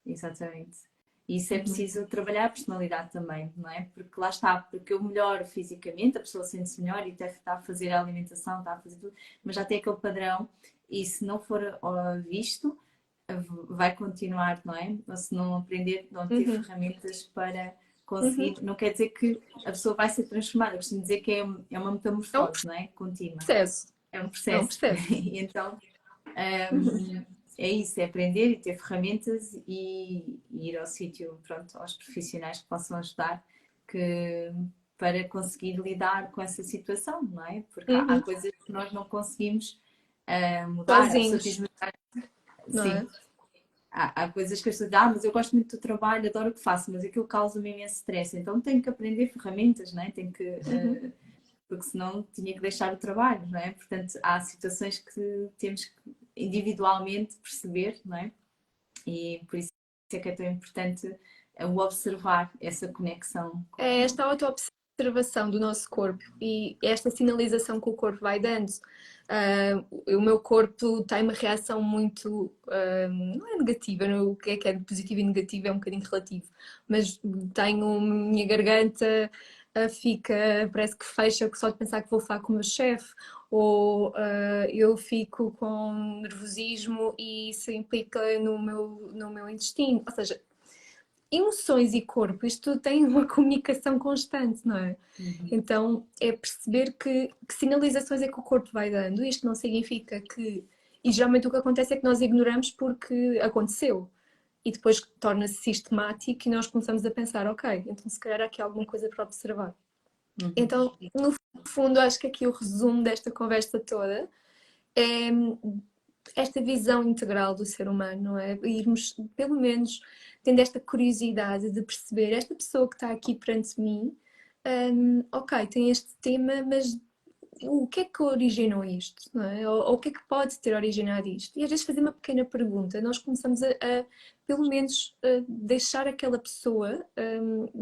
Exatamente. E isso é preciso trabalhar a personalidade também, não é? Porque lá está, porque eu melhoro fisicamente, a pessoa sente-se melhor e até está a fazer a alimentação, está a fazer tudo, mas já tem aquele padrão e se não for visto, vai continuar, não é? Ou se não aprender, não ter ferramentas para conseguir, não quer dizer que a pessoa vai ser transformada, eu costumo dizer que é uma metamorfose, não é? Contínua. Processo. É um processo. E então é isso, é aprender e ter ferramentas e ir ao sítio, pronto, aos profissionais que possam ajudar para conseguir lidar com essa situação, não é? Porque há coisas que nós não conseguimos mudar, Sozinhos, não sim, é? há coisas que as pessoas dizem, mas eu gosto muito do trabalho, adoro o que faço, mas aquilo causa-me imenso stress, então tenho que aprender ferramentas, não é? Tenho que, porque senão tinha que deixar o trabalho, não é? Portanto, há situações que temos que individualmente perceber, não é? E por isso é que é tão importante o observar essa conexão. É esta auto-observação do nosso corpo e esta sinalização que o corpo vai dando. O meu corpo tem uma reação muito, não é negativa, o que é de positivo e negativo é um bocadinho relativo, mas tenho minha garganta, parece que fecha só de pensar que vou falar com o meu chefe, ou eu fico com nervosismo e isso implica no meu intestino, ou seja, emoções e corpo, isto tem uma comunicação constante, não é? Então é perceber que sinalizações é que o corpo vai dando. Isto não significa que. E geralmente o que acontece é que nós ignoramos porque aconteceu. E depois torna-se sistemático e nós começamos a pensar, ok, então se calhar há aqui alguma coisa para observar. Então, no fundo, acho que aqui o resumo desta conversa toda é esta visão integral do ser humano, não é? Irmos, pelo menos, tendo esta curiosidade de perceber esta pessoa que está aqui perante mim, ok, tem este tema, mas o que é que originou isto, não é? Ou o que é que pode ter originado isto? E às vezes fazer uma pequena pergunta, nós começamos pelo menos, deixar aquela pessoa,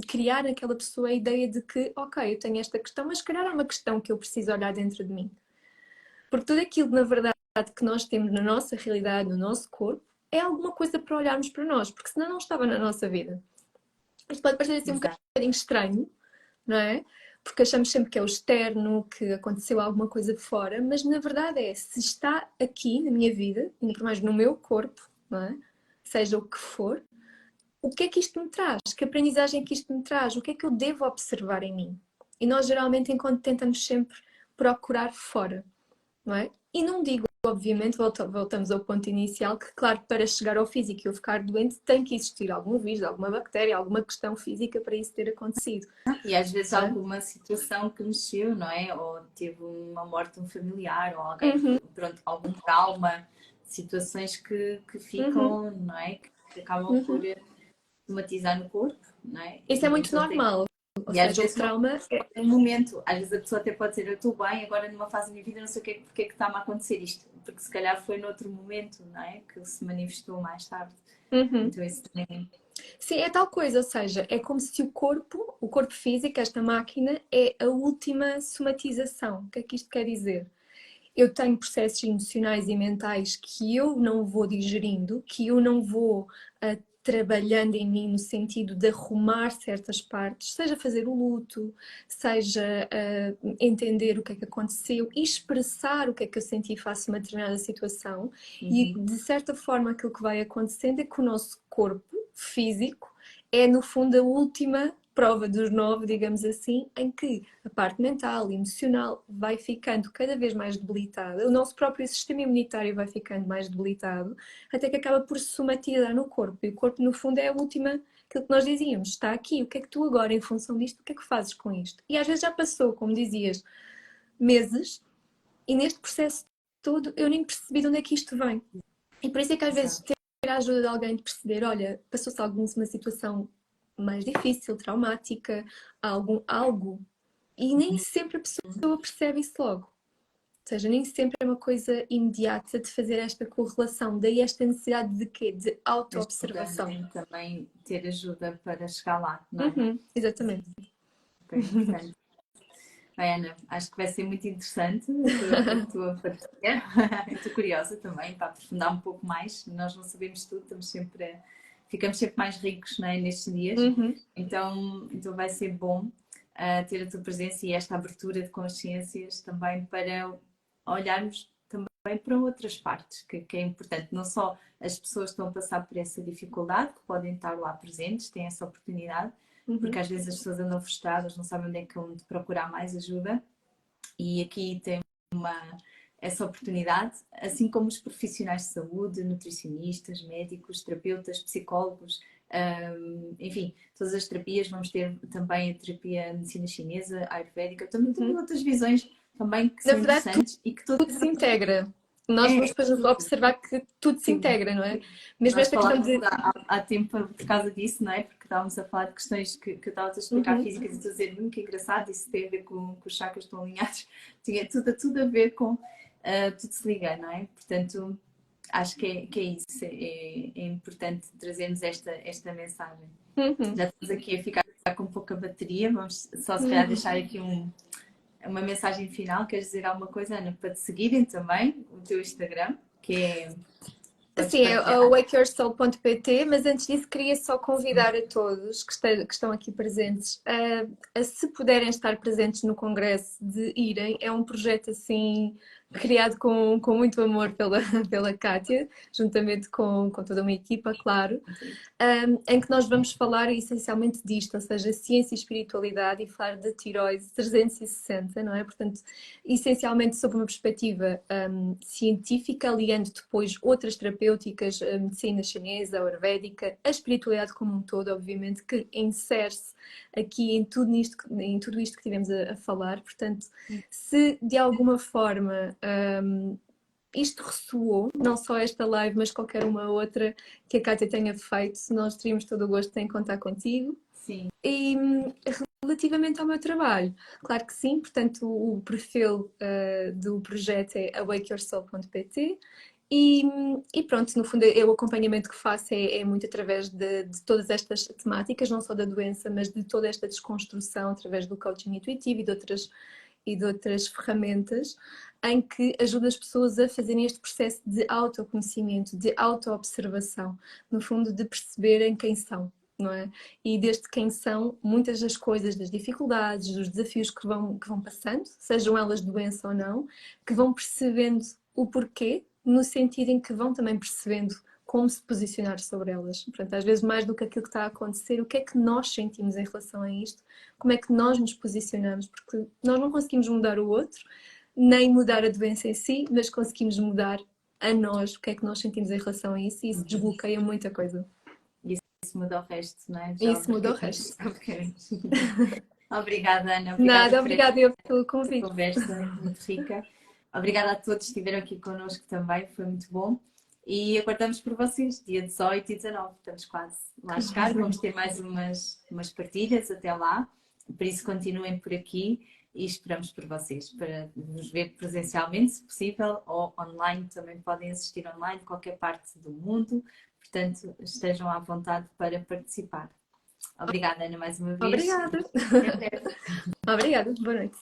criar naquela pessoa a ideia de que, ok, eu tenho esta questão, mas se calhar há uma questão que eu preciso olhar dentro de mim. Porque tudo aquilo, na verdade, que nós temos na nossa realidade, no nosso corpo, é alguma coisa para olharmos para nós, porque senão não estava na nossa vida. Isto pode parecer assim um bocadinho estranho, não é? Porque achamos sempre que é o externo, que aconteceu alguma coisa de fora, mas na verdade se está aqui na minha vida, ainda por mais no meu corpo, não é? Seja o que for, o que é que isto me traz? Que aprendizagem é que isto me traz? O que é que eu devo observar em mim? E nós geralmente, enquanto tentamos sempre procurar fora, não é? E não digo, obviamente, voltamos ao ponto inicial, que claro, para chegar ao físico e eu ficar doente tem que existir algum vírus, alguma bactéria, alguma questão física para isso ter acontecido. E às vezes alguma situação que mexeu, não é? Ou teve uma morte de um familiar, ou alguém, pronto, algum trauma, situações que ficam, não é? Que acabam por somatizar no corpo, não é? Isso é muito normal. Ou E às seja, vezes o trauma um momento, às vezes a pessoa até pode dizer, eu estou bem, agora numa fase da minha vida não sei porque é que está-me a acontecer isto, porque se calhar foi noutro momento, não é? Que se manifestou mais tarde. Então isso também... Sim, é tal coisa, ou seja, é como se o corpo físico, esta máquina, é a última somatização. O que é que isto quer dizer? Eu tenho processos emocionais e mentais que eu não vou digerindo, que eu não vou trabalhando em mim no sentido de arrumar certas partes, seja fazer o luto, seja entender o que é que aconteceu, expressar o que é que eu senti face a uma determinada situação. E de certa forma aquilo que vai acontecendo é que o nosso corpo físico é no fundo a última prova dos 9, digamos assim, em que a parte mental, emocional vai ficando cada vez mais debilitada, o nosso próprio sistema imunitário vai ficando mais debilitado, até que acaba por se somatizar no corpo. E o corpo, no fundo, é a última, aquilo que nós dizíamos, está aqui, o que é que tu agora, em função disto, o que é que fazes com isto? E às vezes já passou, como dizias, meses, e neste processo todo eu nem percebi de onde é que isto vem. E por isso é que às vezes ter a ajuda de alguém de perceber, olha, passou-se alguma situação mais difícil, traumática, algo. E nem sempre a pessoa percebe isso logo. Ou seja, nem sempre é uma coisa imediata de fazer esta correlação. Daí esta necessidade de quê? De auto-observação. Também ter ajuda para chegar lá, não é? Exatamente. Bem importante. Ana, acho que vai ser muito interessante a tua partilha. Estou curiosa também para aprofundar um pouco mais. Nós não sabemos tudo, ficamos sempre mais ricos, não é, nestes dias. Então vai ser bom ter a tua presença e esta abertura de consciências também para olharmos também para outras partes, que é importante. Não só as pessoas que estão a passar por essa dificuldade, que podem estar lá presentes, têm essa oportunidade, porque às vezes as pessoas andam frustradas, não sabem onde é que vão procurar mais ajuda, e aqui tem essa oportunidade, assim como os profissionais de saúde, nutricionistas, médicos, terapeutas, psicólogos, enfim, todas as terapias. Vamos ter também a terapia medicina chinesa, ayurvédica, também tem outras visões também que são interessantes e que tudo se integra. nós vamos depois observar que tudo se integra, não é? Mesmo Nós esta questão de... há tempo por causa disso, não é? Porque estávamos a falar de questões que eu estava a explicar físicas e tu a dizer, que engraçado, isso tem a ver com os chakras estão alinhados. Tinha tudo a ver com... tudo se liga, não é? Portanto, acho que é isso. É importante trazermos esta mensagem. Já estamos aqui a ficar com pouca bateria. Vamos só se calhar deixar aqui uma mensagem final. Queres dizer alguma coisa, Ana? Para te seguirem também, o teu Instagram, que é... Sim, é wakeyoursoul.pt, mas antes disso queria só convidar a todos que estão aqui presentes a se puderem estar presentes no congresso, de irem. É um projeto assim criado com muito amor pela Kátia, juntamente com toda uma equipa, claro, em que nós vamos falar essencialmente disto, ou seja, ciência e espiritualidade, e falar da tiroide 360, não é? Portanto, essencialmente sob uma perspectiva científica, aliando depois outras terapêuticas, a medicina chinesa, a ayurvédica, a espiritualidade como um todo, obviamente, que insere-se aqui em tudo isto que tivemos a falar. Portanto, se de alguma forma isto ressoou, não só esta live, mas qualquer uma outra que a Kátia tenha feito, nós teríamos todo o gosto em contar contigo. Sim. E relativamente ao meu trabalho, claro que sim, portanto o perfil do projeto é awakeyoursoul.pt e pronto, no fundo o acompanhamento que faço é muito através de todas estas temáticas, não só da doença, mas de toda esta desconstrução através do coaching intuitivo e de outras ferramentas, em que ajuda as pessoas a fazerem este processo de autoconhecimento, de autoobservação, no fundo de perceberem quem são, não é? E desde quem são, muitas das coisas, das dificuldades, dos desafios que vão passando, sejam elas doença ou não, que vão percebendo o porquê, no sentido em que vão também percebendo como se posicionar sobre elas. Portanto, às vezes mais do que aquilo que está a acontecer, o que é que nós sentimos em relação a isto, como é que nós nos posicionamos, porque nós não conseguimos mudar o outro, nem mudar a doença em si, mas conseguimos mudar a nós, o que é que nós sentimos em relação a isso, e isso desbloqueia muita coisa. Isso muda o resto, não é? Isso muda o resto. Obrigada, Ana. Obrigada eu pelo convite. Conversa muito rica. Obrigada a todos que estiveram aqui connosco também, foi muito bom. E aguardamos por vocês, dia 18 e 19, estamos quase lá a chegar. Vamos ter mais umas partilhas até lá, por isso continuem por aqui e esperamos por vocês para nos ver presencialmente, se possível, ou online, também podem assistir online de qualquer parte do mundo, portanto estejam à vontade para participar. Obrigada, Ana, mais uma vez. Obrigada. Obrigada, boa noite.